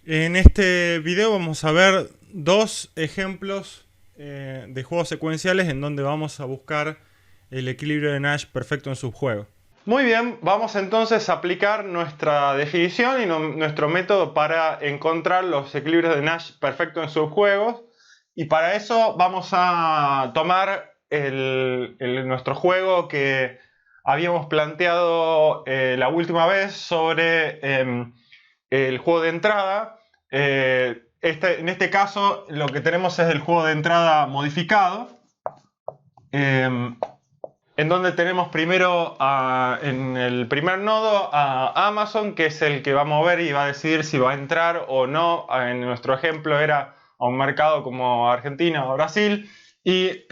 En este video vamos a ver dos ejemplos de juegos secuenciales en donde vamos a buscar el equilibrio de Nash perfecto en subjuego. Muy bien, vamos entonces a aplicar nuestra definición y nuestro método para encontrar los equilibrios de Nash perfecto en subjuegos. Y para eso vamos a tomar nuestro juego que habíamos planteado la última vez sobre el juego de entrada. En este caso lo que tenemos es el juego de entrada modificado, en donde tenemos primero en el primer nodo a Amazon, que es el que va a mover y va a decidir si va a entrar o no. En nuestro ejemplo era a un mercado como Argentina o Brasil. Y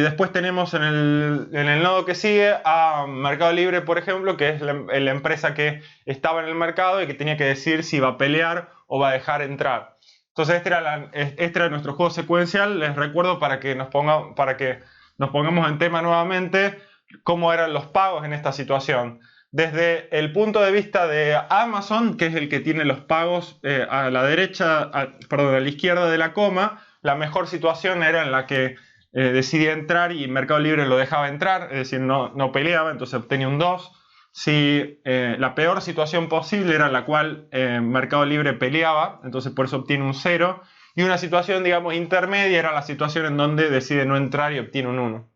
después tenemos en el nodo que sigue a Mercado Libre, por ejemplo, que es la empresa que estaba en el mercado y que tenía que decidir si va a pelear o va a dejar entrar. Entonces este era nuestro juego secuencial. Les recuerdo para que nos pongamos en tema nuevamente cómo eran los pagos en esta situación. Desde el punto de vista de Amazon, que es el que tiene los pagos a la derecha, a la izquierda de la coma, la mejor situación era en la que decidía entrar y Mercado Libre lo dejaba entrar, es decir, no peleaba, entonces obtenía un 2. Si la peor situación posible era la cual Mercado Libre peleaba, entonces por eso obtiene un 0. Y una situación, digamos, intermedia era la situación en donde decide no entrar y obtiene un 1.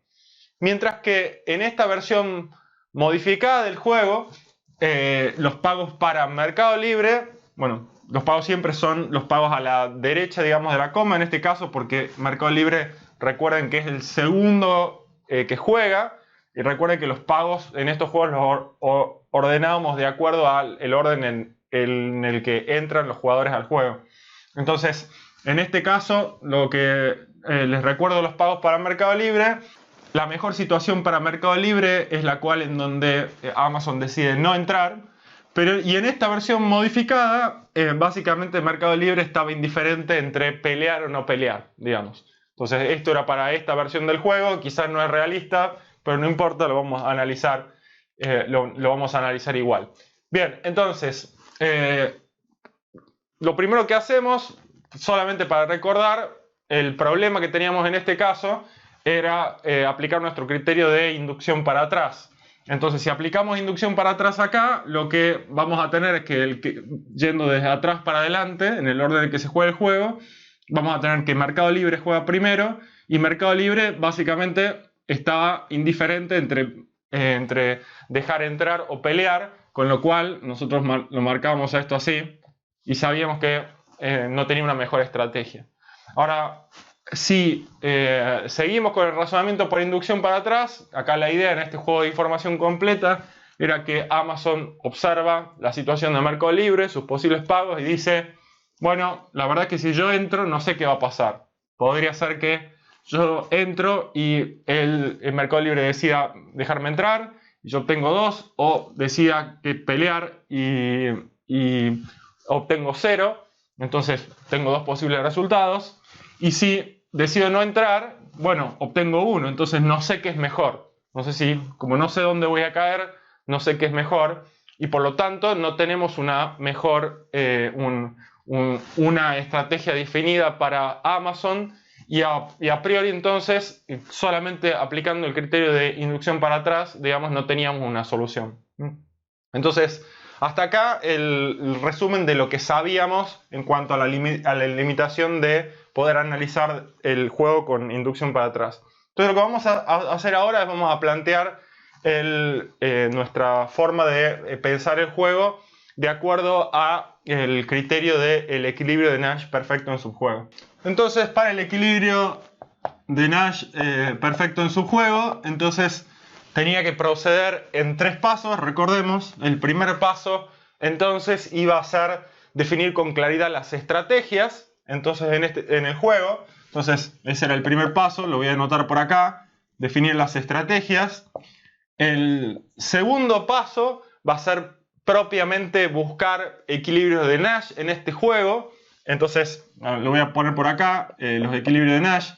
Mientras que en esta versión modificada del juego, los pagos para Mercado Libre, bueno, los pagos siempre son los pagos a la derecha, digamos, de la coma, en este caso, porque Mercado Libre, recuerden que es el segundo que juega, y recuerden que los pagos en estos juegos los ordenábamos de acuerdo al orden en el que entran los jugadores al juego. Entonces, en este caso, lo que les recuerdo los pagos para Mercado Libre, la mejor situación para Mercado Libre es la cual en donde Amazon decide no entrar. Y en esta versión modificada, básicamente Mercado Libre estaba indiferente entre pelear o no pelear, digamos. Entonces esto era para esta versión del juego, quizás no es realista, pero no importa, lo vamos a analizar, lo vamos a analizar igual. Bien, entonces, lo primero que hacemos, solamente para recordar, el problema que teníamos en este caso era aplicar nuestro criterio de inducción para atrás. Entonces, si aplicamos inducción para atrás acá, lo que vamos a tener es que yendo desde atrás para adelante, en el orden en que se juega el juego, vamos a tener que Mercado Libre juega primero, y Mercado Libre básicamente estaba indiferente entre dejar entrar o pelear, con lo cual nosotros lo marcábamos a esto así, y sabíamos que no tenía una mejor estrategia. Ahora, si seguimos con el razonamiento por inducción para atrás, acá la idea en este juego de información completa era que Amazon observa la situación de Mercado Libre, sus posibles pagos, y dice, bueno, la verdad es que si yo entro no sé qué va a pasar. Podría ser que yo entro y el Mercado Libre decida dejarme entrar, y yo obtengo 2, o decida que pelear y obtengo 0, entonces tengo dos posibles resultados. Y si decido no entrar, bueno, obtengo 1, entonces no sé qué es mejor. No sé si, como no sé dónde voy a caer, no sé qué es mejor, y por lo tanto no tenemos una mejor, una estrategia definida para Amazon, y a priori entonces, solamente aplicando el criterio de inducción para atrás, digamos, no teníamos una solución. Entonces, hasta acá el resumen de lo que sabíamos en cuanto a la limitación de poder analizar el juego con inducción para atrás. Entonces lo que vamos a hacer ahora es vamos a plantear nuestra forma de pensar el juego de acuerdo a el criterio del equilibrio de Nash perfecto en subjuego. Entonces, para el equilibrio de Nash perfecto en subjuego, entonces tenía que proceder en 3 pasos, recordemos. El primer paso entonces iba a ser definir con claridad las estrategias entonces en el juego. Entonces ese era el primer paso, lo voy a anotar por acá, definir las estrategias. El segundo paso va a ser propiamente buscar equilibrios de Nash en este juego. Entonces lo voy a poner por acá, los equilibrios de Nash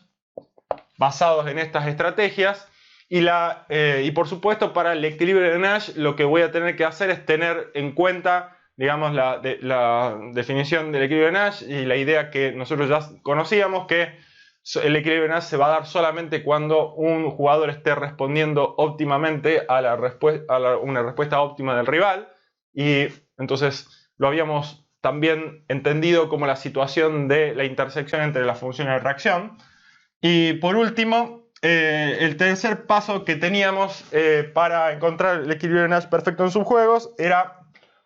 basados en estas estrategias. Y por supuesto, para el equilibrio de Nash lo que voy a tener que hacer es tener en cuenta digamos, la definición del equilibrio de Nash y la idea que nosotros ya conocíamos, que el equilibrio de Nash se va a dar solamente cuando un jugador esté respondiendo óptimamente a una respuesta óptima del rival. Y entonces lo habíamos también entendido como la situación de la intersección entre las funciones de reacción. Y por último, el tercer paso que teníamos para encontrar el equilibrio de Nash perfecto en subjuegos era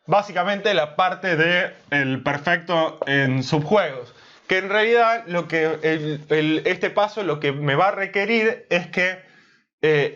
básicamente la parte del perfecto en subjuegos. Que en realidad este paso lo que me va a requerir es que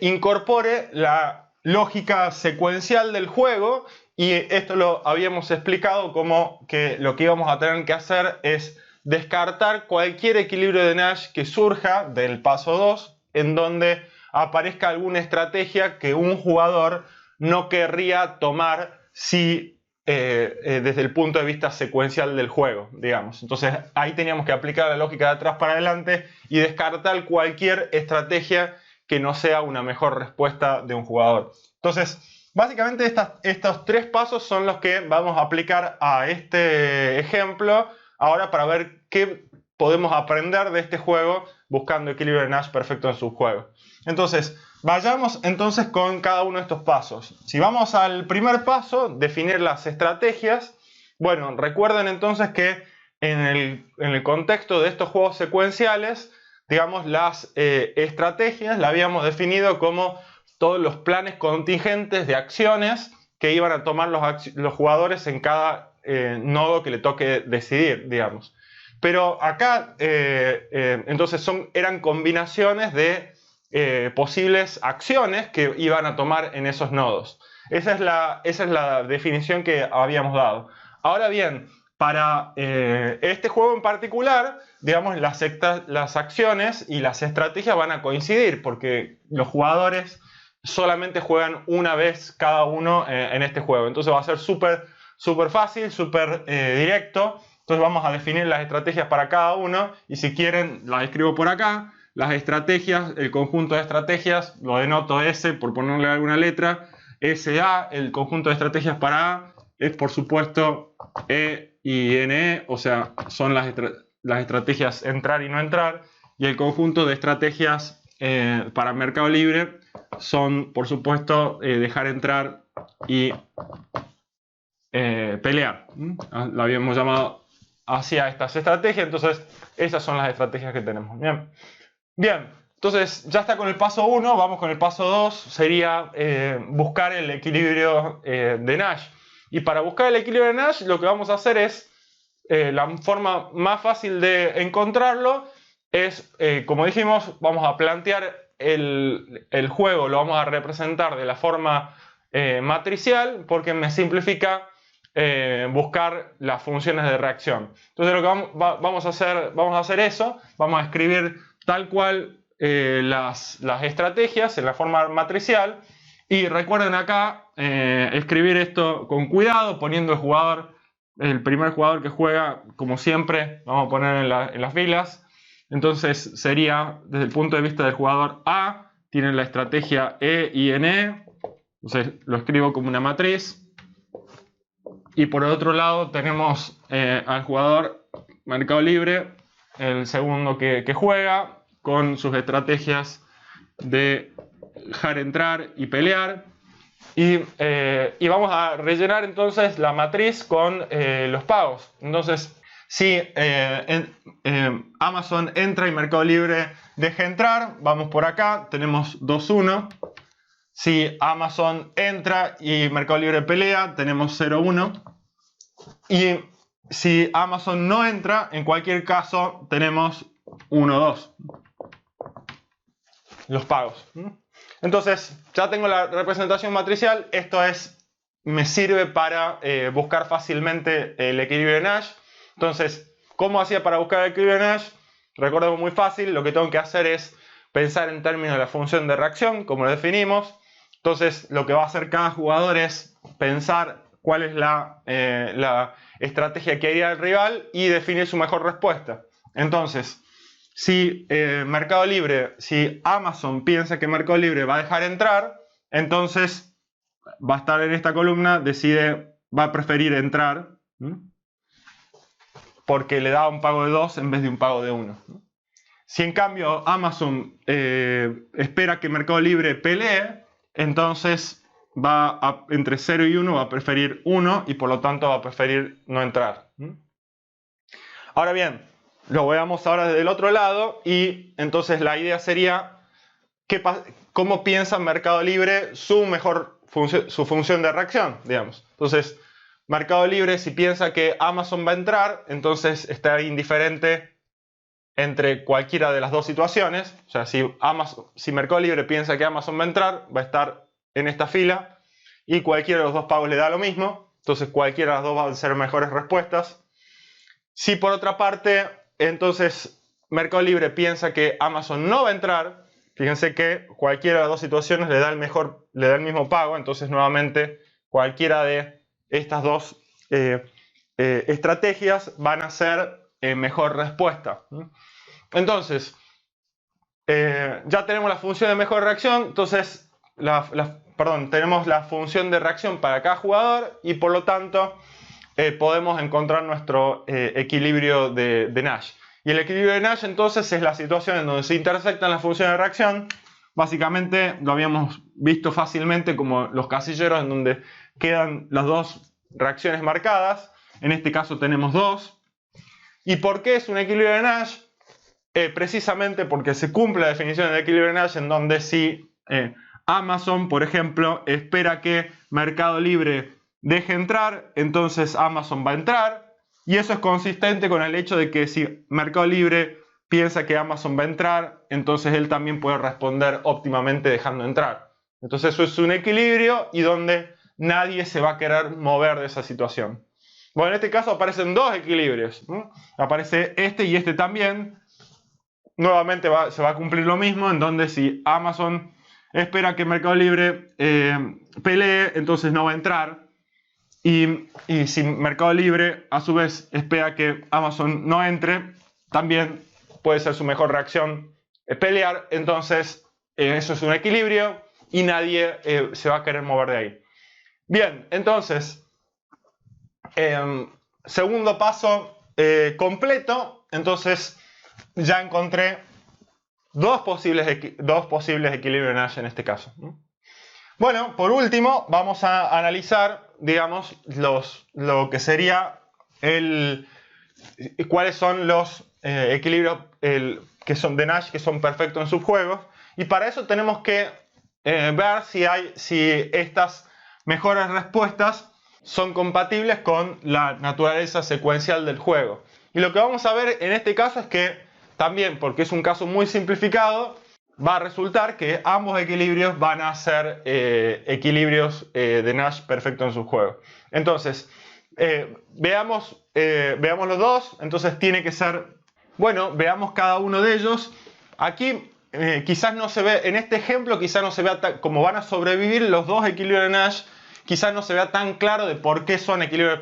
incorpore la lógica secuencial del juego, y esto lo habíamos explicado como que lo que íbamos a tener que hacer es descartar cualquier equilibrio de Nash que surja del paso 2 en donde aparezca alguna estrategia que un jugador no querría tomar si desde el punto de vista secuencial del juego, digamos. Entonces ahí teníamos que aplicar la lógica de atrás para adelante y descartar cualquier estrategia que no sea una mejor respuesta de un jugador. Entonces, básicamente estos tres pasos son los que vamos a aplicar a este ejemplo ahora para ver qué podemos aprender de este juego buscando equilibrio de Nash perfecto en subjuegos. Entonces, vayamos entonces con cada uno de estos pasos. Si vamos al primer paso, definir las estrategias. Bueno, recuerden entonces que en el contexto de estos juegos secuenciales, digamos, las estrategias las habíamos definido como todos los planes contingentes de acciones que iban a tomar los jugadores en cada nodo que le toque decidir, digamos. Pero acá, entonces eran combinaciones de posibles acciones que iban a tomar en esos nodos. Esa es la definición que habíamos dado. Ahora bien, para este juego en particular, digamos, las acciones y las estrategias van a coincidir porque los jugadores solamente juegan una vez cada uno en este juego. Entonces va a ser súper fácil, súper directo. Entonces vamos a definir las estrategias para cada uno y si quieren las escribo por acá. Las estrategias, el conjunto de estrategias, lo denoto S por ponerle alguna letra. SA, el conjunto de estrategias para A, es por supuesto E y NE, o sea, son las estrategias entrar y no entrar. Y el conjunto de estrategias para Mercado Libre son, por supuesto, dejar entrar y pelear. La habíamos llamado hacia estas estrategias, entonces esas son las estrategias que tenemos. Bien, entonces ya está con el paso 1, vamos con el paso 2, sería buscar el equilibrio de Nash. Y para buscar el equilibrio de Nash lo que vamos a hacer es, la forma más fácil de encontrarlo es, como dijimos, vamos a plantear el juego, lo vamos a representar de la forma matricial porque me simplifica buscar las funciones de reacción. Entonces lo que vamos a hacer eso, vamos a escribir tal cual las estrategias en la forma matricial y recuerden acá escribir esto con cuidado poniendo el primer jugador que juega como siempre, vamos a poner en las filas. Entonces sería desde el punto de vista del jugador A, tiene la estrategia E y NE, entonces lo escribo como una matriz. Y por el otro lado tenemos al jugador Mercado Libre, el segundo que juega, con sus estrategias de dejar entrar y pelear. Y vamos a rellenar entonces la matriz con los pagos. Entonces, si Amazon entra y Mercado Libre deja entrar, vamos por acá, tenemos 2-1. Si Amazon entra y Mercado Libre pelea, tenemos 0-1. Y si Amazon no entra, en cualquier caso, tenemos 1-2. Los pagos. Entonces, ya tengo la representación matricial. Esto me sirve para buscar fácilmente el equilibrio de Nash. Entonces, ¿cómo hacía para buscar el equilibrio de Nash? Recordemos muy fácil. Lo que tengo que hacer es pensar en términos de la función de reacción, como lo definimos. Entonces, lo que va a hacer cada jugador es pensar cuál es la estrategia que haría el rival y definir su mejor respuesta. Entonces, si Amazon piensa que Mercado Libre va a dejar entrar, entonces va a estar en esta columna, decide va a preferir entrar, porque le da un pago de 2 en vez de un pago de 1. Si en cambio Amazon espera que Mercado Libre pelee, entonces entre 0 y 1 va a preferir 1 y por lo tanto va a preferir no entrar. Ahora bien, lo veamos ahora desde el otro lado y entonces la idea sería cómo piensa Mercado Libre su función de reacción, digamos. Entonces, Mercado Libre, si piensa que Amazon va a entrar, entonces está indiferente entre cualquiera de las dos situaciones. O sea, si Mercado Libre piensa que Amazon va a entrar, va a estar en esta fila y cualquiera de los dos pagos le da lo mismo. Entonces, cualquiera de las dos van a ser mejores respuestas. Si por otra parte, entonces Mercado Libre piensa que Amazon no va a entrar, fíjense que cualquiera de las dos situaciones le da el mismo pago. Entonces, nuevamente, cualquiera de estas dos estrategias van a ser mejor respuesta. Entonces, ya tenemos la función de mejor reacción. Entonces, tenemos la función de reacción para cada jugador y por lo tanto podemos encontrar nuestro equilibrio de Nash. Y el equilibrio de Nash entonces es la situación en donde se intersectan las funciones de reacción. Básicamente lo habíamos visto fácilmente como los casilleros en donde quedan las dos reacciones marcadas. En este caso tenemos 2. ¿Y por qué es un equilibrio de Nash? Precisamente porque se cumple la definición del equilibrio de Nash, en donde si Amazon, por ejemplo, espera que Mercado Libre deje entrar, entonces Amazon va a entrar. Y eso es consistente con el hecho de que si Mercado Libre piensa que Amazon va a entrar, entonces él también puede responder óptimamente dejando entrar. Entonces eso es un equilibrio y donde nadie se va a querer mover de esa situación. Bueno, en este caso aparecen dos equilibrios. Aparece este y este también. Nuevamente se va a cumplir lo mismo, en donde si Amazon espera que Mercado Libre pelee, entonces no va a entrar. Y si Mercado Libre a su vez espera que Amazon no entre, también puede ser su mejor reacción pelear. Entonces eso es un equilibrio y nadie se va a querer mover de ahí. Bien, entonces segundo paso completo. Entonces ya encontré dos posibles equilibrios de Nash en este caso. Bueno, por último vamos a analizar, digamos, lo que sería cuáles son los equilibrios que son de Nash que son perfectos en subjuegos. Y para eso tenemos que ver si estas mejores respuestas son compatibles con la naturaleza secuencial del juego. Y lo que vamos a ver en este caso es que también, porque es un caso muy simplificado, va a resultar que ambos equilibrios van a ser equilibrios de Nash perfectos en subjuego. Entonces, veamos los dos. Entonces tiene que ser, bueno, veamos cada uno de ellos. Aquí quizás no se ve, en este ejemplo quizás no se vea como van a sobrevivir los dos equilibrios de Nash. Quizás no se vea tan claro de por qué son equilibrios,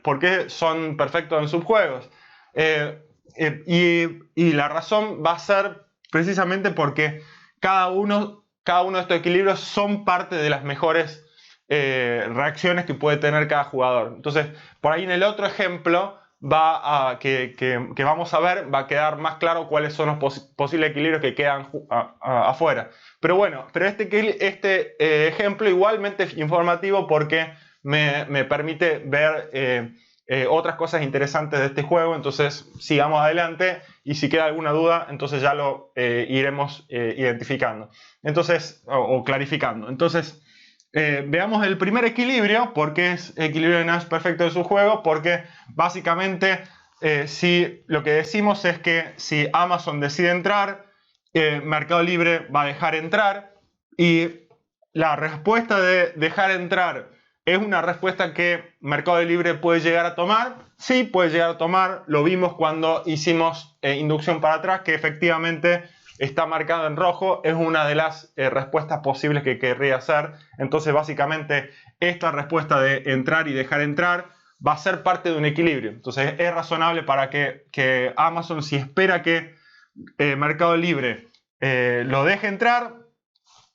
por qué son perfectos en subjuegos. Y la razón va a ser precisamente porque cada uno de estos equilibrios son parte de las mejores reacciones que puede tener cada jugador. Entonces, por ahí en el otro ejemplo que vamos a ver, va a quedar más claro cuáles son los posibles equilibrios que quedan afuera. Pero bueno, este ejemplo igualmente es informativo porque me permite ver otras cosas interesantes de este juego. Entonces sigamos adelante y si queda alguna duda, entonces ya lo iremos identificando. Entonces, o clarificando. Entonces, veamos el primer equilibrio. ¿Por qué es equilibrio de Nash perfecto de su juego? Porque básicamente si lo que decimos es que si Amazon decide entrar, Mercado Libre va a dejar entrar, y la respuesta de dejar entrar es una respuesta que Mercado Libre puede llegar a tomar. Sí, puede llegar a tomar. Lo vimos cuando hicimos inducción para atrás, que efectivamente está marcado en rojo. Es una de las respuestas posibles que querría hacer. Entonces, básicamente, esta respuesta de entrar y dejar entrar va a ser parte de un equilibrio. Entonces, es razonable para que Amazon, si espera que Mercado Libre lo deje entrar,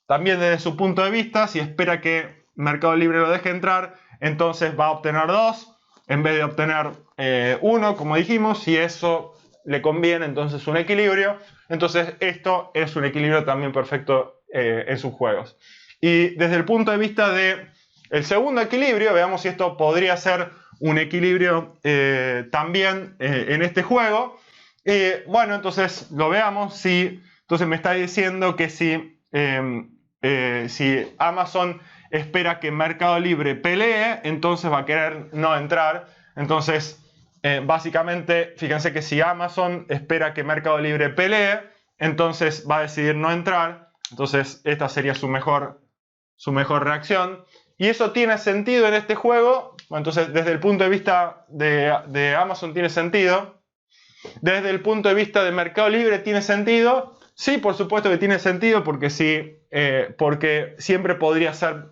también desde su punto de vista, si espera que Mercado Libre lo deje entrar, entonces va a obtener 2 en vez de obtener 1, como dijimos. Si eso le conviene, entonces un equilibrio. Entonces esto es un equilibrio también perfecto en sus juegos. Y desde el punto de vista del segundo equilibrio, veamos si esto podría ser un equilibrio también en este juego. Bueno, entonces lo veamos. Entonces me está diciendo que si Amazon espera que Mercado Libre pelee, entonces va a querer no entrar. Entonces, básicamente, fíjense que si Amazon espera que Mercado Libre pelee, entonces va a decidir no entrar. Entonces, esta sería su mejor reacción. Y eso tiene sentido en este juego. Bueno, entonces, desde el punto de vista de Amazon tiene sentido. Desde el punto de vista de Mercado Libre tiene sentido. Sí, por supuesto que tiene sentido, porque porque siempre podría ser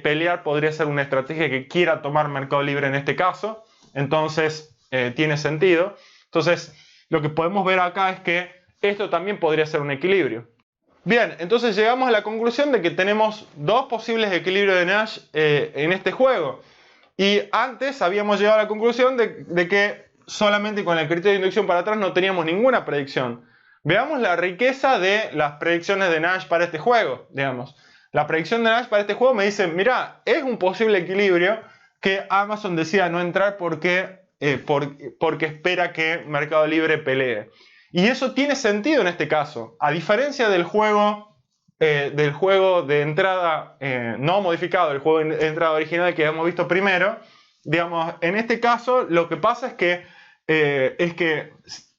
pelear, podría ser una estrategia que quiera tomar Mercado Libre en este caso. Entonces, tiene sentido. Entonces, lo que podemos ver acá es que esto también podría ser un equilibrio. Bien, entonces llegamos a la conclusión de que tenemos dos posibles equilibrios de Nash en este juego. Y antes habíamos llegado a la conclusión de que solamente con el criterio de inducción para atrás no teníamos ninguna predicción. Veamos la riqueza de las predicciones de Nash para este juego, digamos. La predicción de Nash para este juego me dice, mira, es un posible equilibrio que Amazon decida no entrar porque espera que Mercado Libre pelee. Y eso tiene sentido en este caso. A diferencia del juego de entrada no modificado, el juego de entrada original que hemos visto primero, digamos, en este caso lo que pasa es que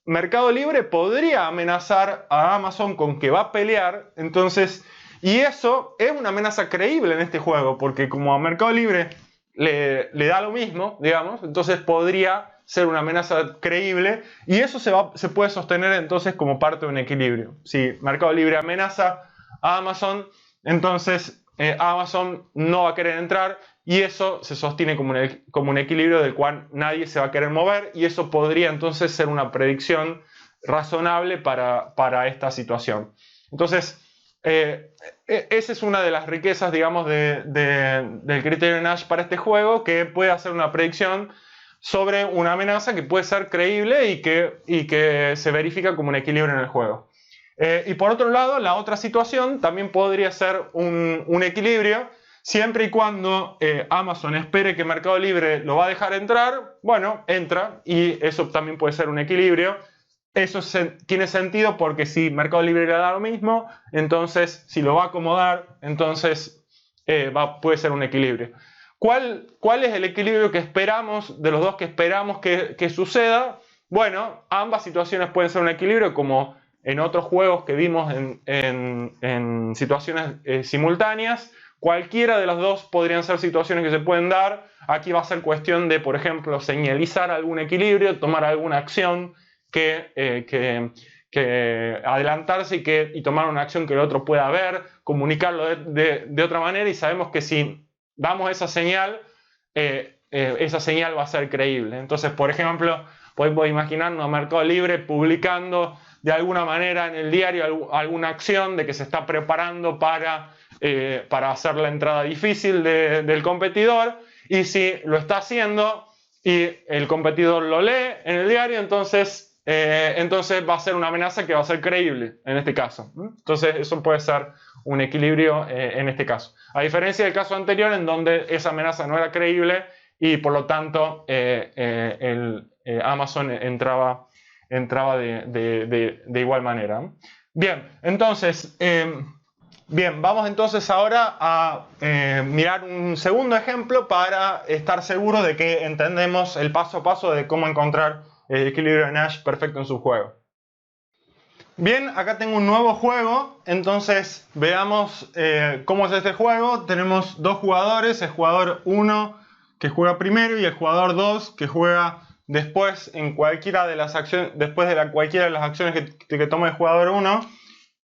Mercado Libre podría amenazar a Amazon con que va a pelear, entonces, y eso es una amenaza creíble en este juego, porque como a Mercado Libre le da lo mismo, digamos, entonces podría ser una amenaza creíble, y eso se puede sostener entonces como parte de un equilibrio. Si Mercado Libre amenaza a Amazon, entonces Amazon no va a querer entrar, y eso se sostiene como un equilibrio del cual nadie se va a querer mover, y eso podría entonces ser una predicción razonable para esta situación. Entonces, esa es una de las riquezas, digamos, del criterio de Nash para este juego, que puede hacer una predicción sobre una amenaza que puede ser creíble y que se verifica como un equilibrio en el juego. Y por otro lado, la otra situación también podría ser un equilibrio, siempre y cuando Amazon espere que Mercado Libre lo va a dejar entrar. Bueno, entra, y eso también puede ser un equilibrio. Eso tiene sentido porque si Mercado Libre le da lo mismo, entonces si lo va a acomodar, entonces puede ser un equilibrio. ¿Cuál es el equilibrio que esperamos, de los dos que esperamos que suceda? Bueno, ambas situaciones pueden ser un equilibrio, como en otros juegos que vimos en situaciones simultáneas. Cualquiera de las dos podrían ser situaciones que se pueden dar. Aquí va a ser cuestión de, por ejemplo, señalizar algún equilibrio, tomar alguna acción que adelantarse y tomar una acción que el otro pueda ver, comunicarlo de otra manera, y sabemos que si damos esa señal va a ser creíble. Entonces, por ejemplo, podemos imaginarnos a Mercado Libre publicando de alguna manera en el diario alguna acción de que se está preparando para hacer la entrada difícil del competidor, y si lo está haciendo y el competidor lo lee en el diario, entonces va a ser una amenaza que va a ser creíble en este caso. Entonces eso puede ser un equilibrio en este caso. A diferencia del caso anterior, en donde esa amenaza no era creíble y por lo tanto Amazon entraba de igual manera. Bien, entonces, vamos entonces ahora a mirar un segundo ejemplo para estar seguros de que entendemos el paso a paso de cómo encontrar el equilibrio de Nash perfecto en su juego. Bien, acá tengo un nuevo juego, entonces veamos cómo es este juego. Tenemos dos jugadores, el jugador 1 que juega primero y el jugador 2 que juega después en cualquiera de las acciones, cualquiera de las acciones que tome el jugador 1.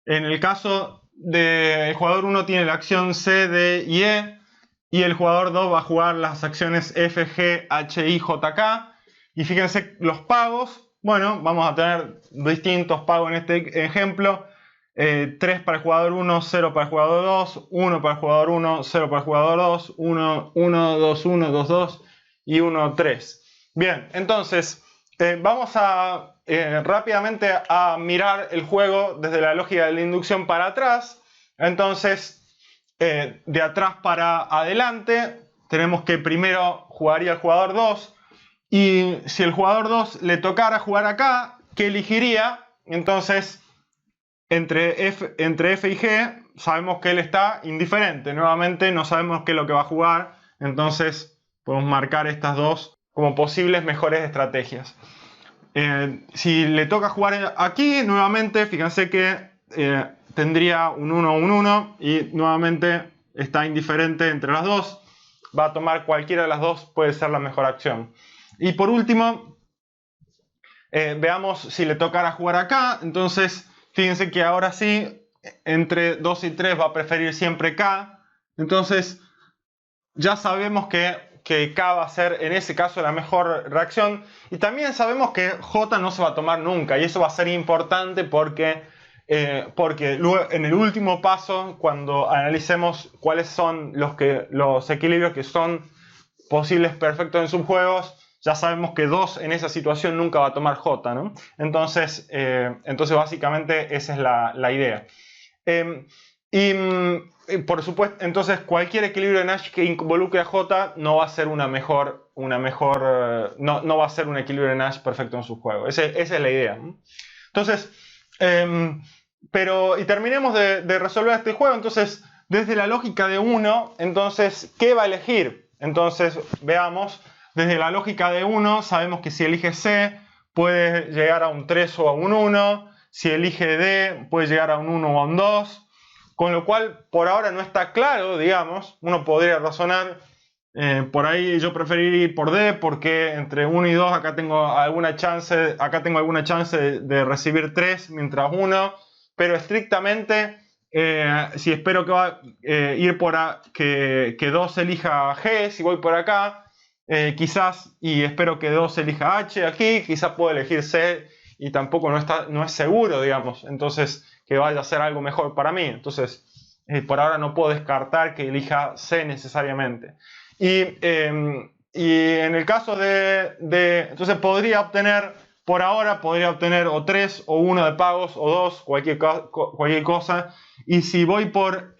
En el caso del jugador 1 tiene la acción C, D y E, y el jugador 2 va a jugar las acciones F, G, H, I, J, K. Y fíjense los pagos. Bueno, vamos a tener distintos pagos en este ejemplo. 3 para el jugador 1, 0 para el jugador 2, 1 para el jugador 1, 0 para el jugador 2, 1, 1, 2, 1, 2, 2 y 1, 3. Bien, entonces vamos a rápidamente a mirar el juego desde la lógica de la inducción para atrás. Entonces, de atrás para adelante, tenemos que primero jugaría el jugador 2. Y si el jugador 2 le tocara jugar acá, ¿qué elegiría? Entonces, entre F y G, sabemos que él está indiferente. Nuevamente, no sabemos qué es lo que va a jugar. Entonces, podemos marcar estas dos como posibles mejores estrategias. Si le toca jugar aquí, nuevamente, fíjense que tendría un 1, un 1. Y nuevamente está indiferente entre las dos. Va a tomar cualquiera de las dos, puede ser la mejor acción. Y por último, veamos si le tocara jugar acá. Entonces, fíjense que ahora sí, entre 2 y 3 va a preferir siempre K. Entonces, ya sabemos que K va a ser en ese caso la mejor reacción. Y también sabemos que J no se va a tomar nunca. Y eso va a ser importante porque luego, en el último paso, cuando analicemos cuáles son los equilibrios que son posibles perfectos en subjuegos, ya sabemos que 2 en esa situación nunca va a tomar J, ¿no? Entonces básicamente esa es la idea. Por supuesto, entonces cualquier equilibrio de Nash que involucre a J no va a ser no va a ser un equilibrio de Nash perfecto en su juego. Esa es la idea, ¿no? Entonces, y terminemos de resolver este juego. Entonces, desde la lógica de 1, entonces, ¿qué va a elegir? Entonces, veamos. Desde la lógica de 1 sabemos que si elige C puede llegar a un 3 o a un 1. Si elige D puede llegar a un 1 o a un 2. Con lo cual por ahora no está claro, digamos. Uno podría razonar, por ahí yo preferiría ir por D porque entre 1 y 2 acá tengo alguna chance de recibir 3 mientras 1. Pero estrictamente, si espero que va a ir por que 2 elija G, si voy por acá, quizás, y espero que 2 elija H aquí, quizás puedo elegir C y tampoco no es seguro, digamos, entonces que vaya a ser algo mejor para mí. Entonces, por ahora no puedo descartar que elija C necesariamente. Y en el caso entonces por ahora podría obtener o 3 o 1 de pagos o 2, cualquier cosa. Y si voy por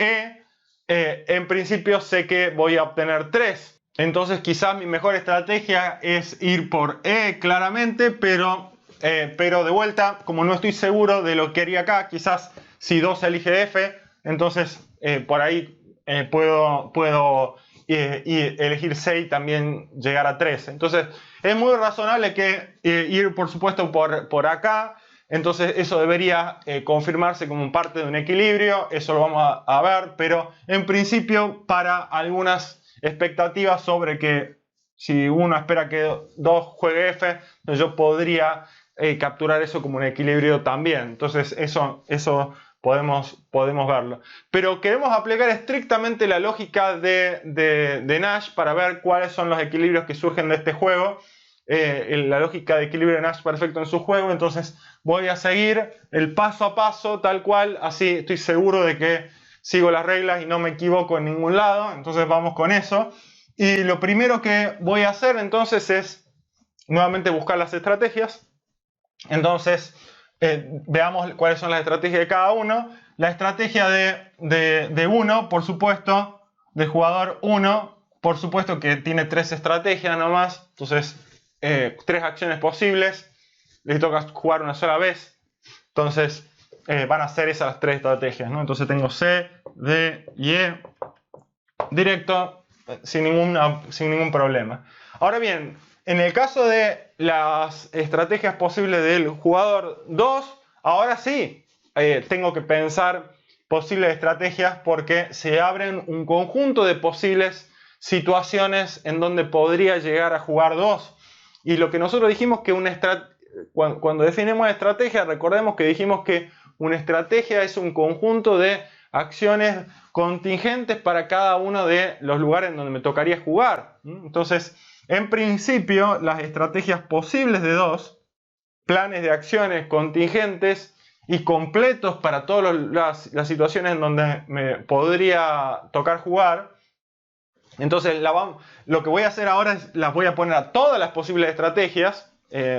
en principio sé que voy a obtener 3. Entonces quizás mi mejor estrategia es ir por E claramente, pero de vuelta, como no estoy seguro de lo que haría acá, quizás si 2 elige F, entonces por ahí puedo elegir C y también llegar a 3. Entonces es muy razonable que ir por supuesto por acá. Entonces eso debería confirmarse como parte de un equilibrio, eso lo vamos a ver, pero en principio para algunas expectativas sobre que si uno espera que 2 juegue F, yo podría capturar eso como un equilibrio también. Entonces eso podemos verlo. Pero queremos aplicar estrictamente la lógica de Nash para ver cuáles son los equilibrios que surgen de este juego. La lógica de equilibrio de Nash perfecto en su juego. Entonces voy a seguir el paso a paso tal cual, así estoy seguro de que sigo las reglas y no me equivoco en ningún lado. Entonces vamos con eso. Y lo primero que voy a hacer entonces es nuevamente buscar las estrategias. Entonces veamos cuáles son las estrategias de cada uno. La estrategia de uno, por supuesto, de jugador 1, por supuesto que tiene 3 estrategias nomás. Entonces 3 acciones posibles. Le toca jugar una sola vez. Entonces van a ser esas las 3 estrategias, ¿no? Entonces tengo C, D y E directo sin ningún problema. Ahora bien, en el caso de las estrategias posibles del jugador 2, ahora sí tengo que pensar posibles estrategias porque se abren un conjunto de posibles situaciones en donde podría llegar a jugar 2. Y lo que nosotros dijimos que cuando definimos estrategia, recordemos que dijimos que una estrategia es un conjunto de acciones contingentes para cada uno de los lugares en donde me tocaría jugar. Entonces, en principio, las estrategias posibles de 2, planes de acciones contingentes, y completos para todas las situaciones en donde me podría tocar jugar. Entonces lo que voy a hacer ahora es las voy a poner a todas las posibles estrategias,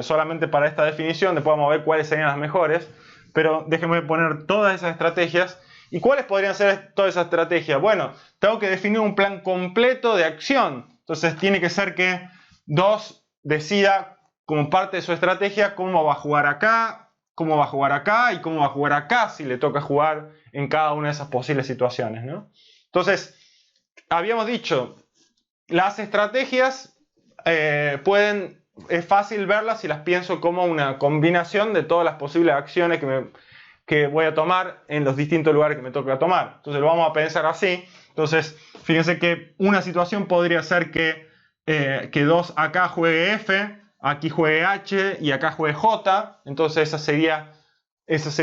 solamente para esta definición, después vamos a ver cuáles serían las mejores, pero déjenme poner todas esas estrategias. ¿Y cuáles podrían ser todas esas estrategias? Bueno, tengo que definir un plan completo de acción. Entonces tiene que ser que 2 decida como parte de su estrategia cómo va a jugar acá, cómo va a jugar acá y cómo va a jugar acá si le toca jugar en cada una de esas posibles situaciones, ¿no? Entonces, habíamos dicho, las estrategias es fácil verlas si las pienso como una combinación de todas las posibles acciones que voy a tomar en los distintos lugares que me toca tomar. Entonces lo vamos a pensar así. Entonces, fíjense que una situación podría ser que 2 acá juegue F, aquí juegue H y acá juegue J. Entonces ese sería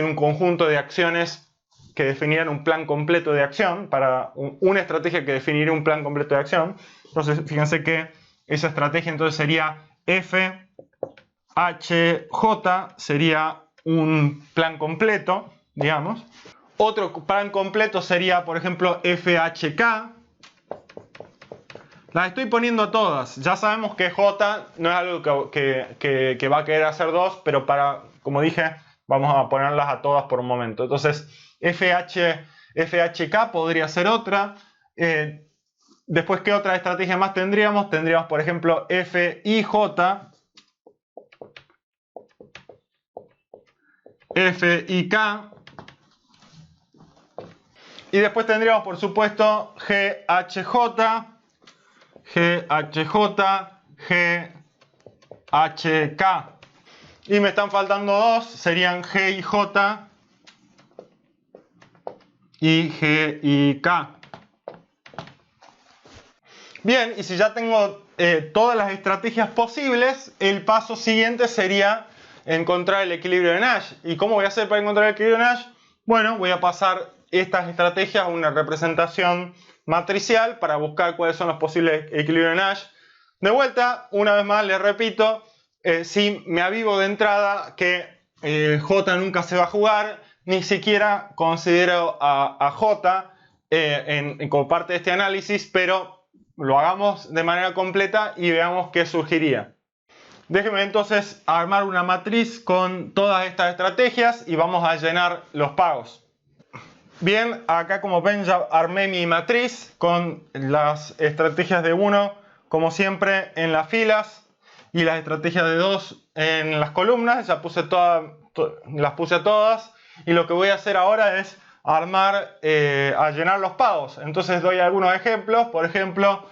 un conjunto de acciones que definirían un plan completo de acción, para una estrategia que definiría un plan completo de acción. Entonces fíjense que esa estrategia entonces sería F, H, J, sería un plan completo, digamos. Otro plan completo sería, por ejemplo, FHK. Las estoy poniendo a todas. Ya sabemos que J no es algo que va a querer hacer 2, pero como dije, vamos a ponerlas a todas por un momento. Entonces, FHK podría ser otra. Después, ¿qué otra estrategia más tendríamos? Tendríamos, por ejemplo, FIJ, FIK. Y después tendríamos, por supuesto, GHJ, GHK. Y me están faltando 2, serían GIJ y GIK. Bien, y si ya tengo todas las estrategias posibles, el paso siguiente sería encontrar el equilibrio de Nash. ¿Y cómo voy a hacer para encontrar el equilibrio de Nash? Bueno, voy a pasar estas estrategias a una representación matricial para buscar cuáles son los posibles equilibrios de Nash. De vuelta, una vez más les repito, si me avivo de entrada que J nunca se va a jugar, ni siquiera considero a J como parte de este análisis, pero lo hagamos de manera completa y veamos qué surgiría. Déjenme entonces armar una matriz con todas estas estrategias y vamos a llenar los pagos. Bien, acá como ven ya armé mi matriz con las estrategias de 1, como siempre, en las filas y las estrategias de 2 en las columnas. Ya puse las puse a todas y lo que voy a hacer ahora es armar, a llenar los pagos. Entonces doy algunos ejemplos. Por ejemplo,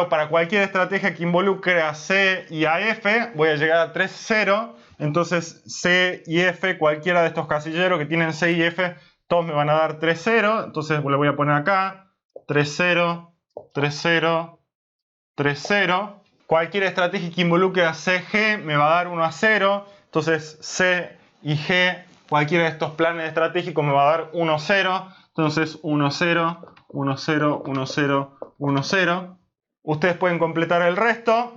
para cualquier estrategia que involucre a C y a F, voy a llegar a 3, 0. Entonces C y F, cualquiera de estos casilleros que tienen C y F, todos me van a dar 3, 0. Entonces le voy a poner acá 3, 0, 3, 0, 3, 0. Cualquier estrategia que involucre a C, G me va a dar 1 a 0. Entonces C y G, cualquiera de estos planes estratégicos me va a dar 1, 0. Entonces 1, 0, 1, 0, 1, 0, 1, 0. Ustedes pueden completar el resto.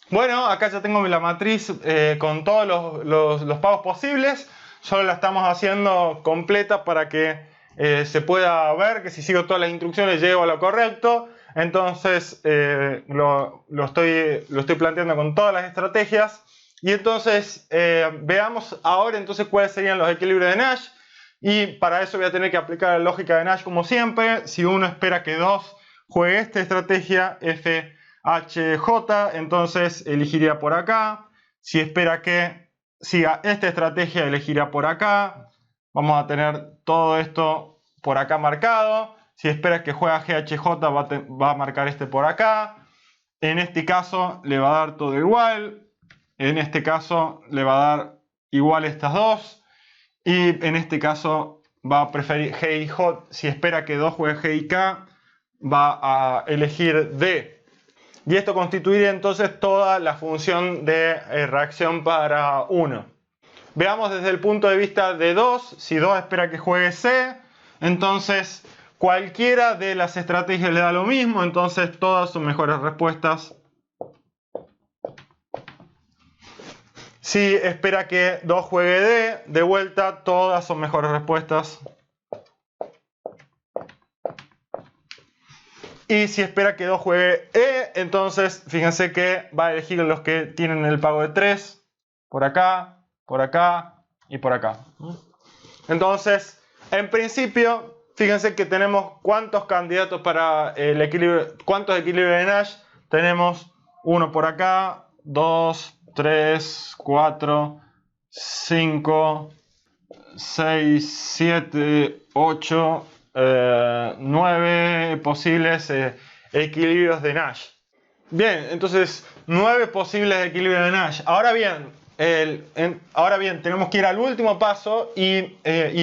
Bueno, acá ya tengo la matriz con todos los pagos posibles. Solo la estamos haciendo completa para que se pueda ver que si sigo todas las instrucciones llego a lo correcto. Entonces lo estoy planteando con todas las estrategias. Y entonces veamos ahora entonces cuáles serían los equilibrios de Nash. Y para eso voy a tener que aplicar la lógica de Nash como siempre. Si uno espera que 2 juegue esta estrategia FHJ, entonces elegiría por acá. Si espera que siga esta estrategia, elegiría por acá. Vamos a tener todo esto por acá marcado. Si espera que juegue GHJ, va a marcar este por acá. En este caso le va a dar todo igual. En este caso le va a dar igual estas dos. Y en este caso va a preferir G y J. Si espera que 2 juegue G y K, va a elegir D. Y esto constituiría entonces toda la función de reacción para 1. Veamos desde el punto de vista de 2. Si 2 espera que juegue C, entonces cualquiera de las estrategias le da lo mismo. Entonces todas son mejores respuestas. Si espera que 2 juegue D, de vuelta, todas son mejores respuestas. Y si espera que 2 juegue E, entonces fíjense que va a elegir los que tienen el pago de 3. Por acá y por acá. Entonces, en principio, fíjense que tenemos cuántos candidatos para el equilibrio, cuántos equilibrios de Nash. Tenemos uno por acá, 2, 3, 4, 5, 6, 7, 8, 9 posibles equilibrios de Nash. Bien, entonces 9 posibles equilibrios de Nash. Ahora bien, tenemos que ir al último paso y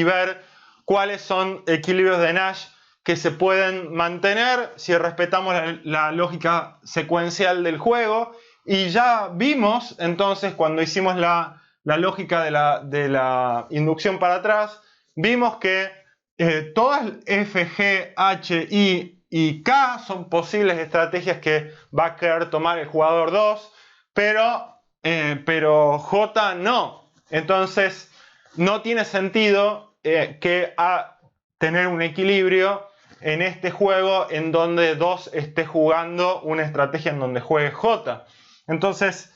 ver cuáles son equilibrios de Nash que se pueden mantener si respetamos la lógica secuencial del juego. Y ya vimos entonces, cuando hicimos la lógica de la inducción para atrás, vimos que todas F, G, H, I y K son posibles estrategias que va a querer tomar el jugador 2, pero J no. Entonces no tiene sentido tener un equilibrio en este juego en donde 2 esté jugando una estrategia en donde juegue J. Entonces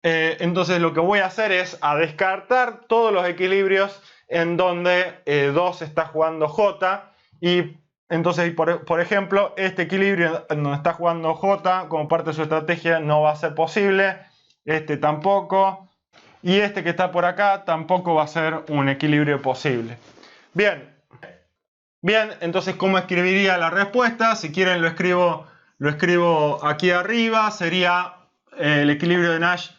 lo que voy a hacer es a descartar todos los equilibrios en donde 2 está jugando J. Y entonces, por ejemplo, este equilibrio en donde está jugando J como parte de su estrategia no va a ser posible. Este tampoco. Y este que está por acá tampoco va a ser un equilibrio posible. Bien, entonces, ¿cómo escribiría la respuesta? Si quieren lo escribo aquí arriba. Sería el equilibrio de Nash.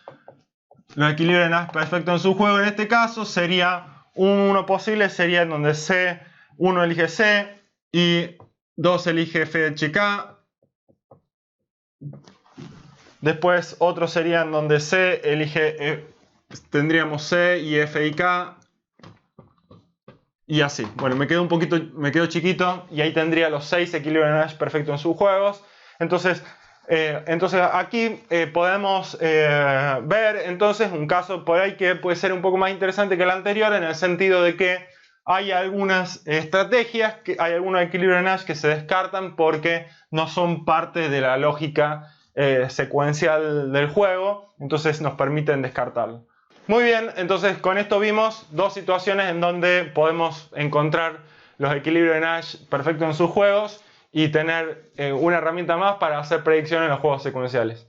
Los equilibrios de Nash perfectos en su juego en este caso sería uno posible, sería en donde uno elige C y 2 elige F, H, K. Después otro sería en donde C elige, tendríamos C y F y K. Y así. Bueno, me quedo chiquito y ahí tendría los 6 equilibrios de Nash perfectos en sus juegos. Entonces aquí podemos ver entonces un caso por ahí que puede ser un poco más interesante que el anterior, en el sentido de que hay algunas estrategias, hay algunos equilibrios de Nash que se descartan porque no son parte de la lógica secuencial del juego, entonces nos permiten descartarlo. Muy bien, entonces con esto vimos 2 situaciones en donde podemos encontrar los equilibrios de Nash perfectos en sus juegos y tener una herramienta más para hacer predicciones en los juegos secuenciales.